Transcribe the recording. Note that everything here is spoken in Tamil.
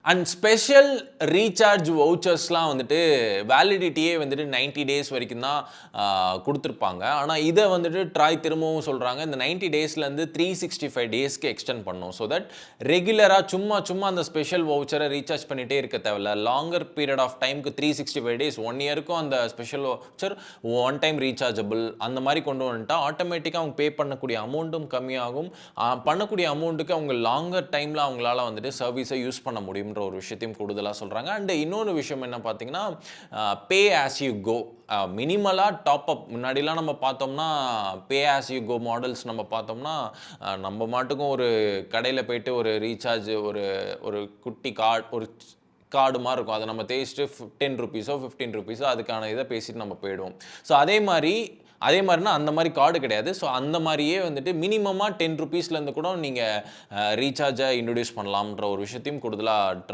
அண்ட் ஸ்பெஷல் ரீசார்ஜ் வவுச்சர்ஸ்லாம் வந்துட்டு வேலிடிட்டியே வந்துட்டு 90 டேஸ் வரைக்கும் தான் கொடுத்துருப்பாங்க. ஆனால் இதை வந்துட்டு ட்ராய் திரும்பவும் சொல்கிறாங்க, இந்த 90 டேஸ்லேருந்து 365 டேஸ்க்கு எக்ஸ்டெண்ட் பண்ணணும். ஸோ தட் ரெகுலராக சும்மா அந்த ஸ்பெஷல் வவுச்சரை ரீசார்ஜ் பண்ணிகிட்டே இருக்க தேவையில்ல. லாங்கர் பீரியட் ஆஃப் டைமுக்கு 365 டேஸ் 1 இயருக்கும் அந்த special voucher one time rechargeable அந்த மாதிரி கொண்டு வந்துட்டா ஆட்டோமேட்டிக்காக அவங்க பே பண்ணக்கூடிய அமௌண்ட்டும் கம்மியாகும். பண்ணக்கூடிய அமௌண்ட்டுக்கு அவங்க லாங்கர் டைமில் அவங்களால வந்துட்டு சர்வீஸை யூஸ் பண்ண முடியும் ஒரு விஷயத்தையும் கூடுதலாக சொல்கிறாங்க. அண்ட் இன்னொரு விஷயம் என்ன பார்த்தீங்கன்னா, பே ஆஸ் யூ கோ. மினிமலாக டாப் அப் முன்னாடிலாம் நம்ம பார்த்தோம்னா pay as you go models நம்ம பார்த்தோம்னா நம்ம மாட்டுக்கும் ஒரு கடையில் போயிட்டு ஒரு ரீசார்ஜ் ஒரு குட்டி கார்டு மாதிரி இருக்கும். அதை நம்ம தேய்ச்சிட்டு ₹10 ₹15 அதுக்கான இதை பேசிட்டு நம்ம போயிடுவோம். ஸோ அதே மாதிரினா அந்த மாதிரி கார்டு கிடையாது. ஸோ அந்த மாதிரியே வந்துட்டு மினிமமாக ₹10 கூட நீங்கள் ரீசார்ஜை இன்ட்ரடியூஸ் பண்ணலாம்ன்ற ஒரு விஷயத்தையும் கூடுதலாக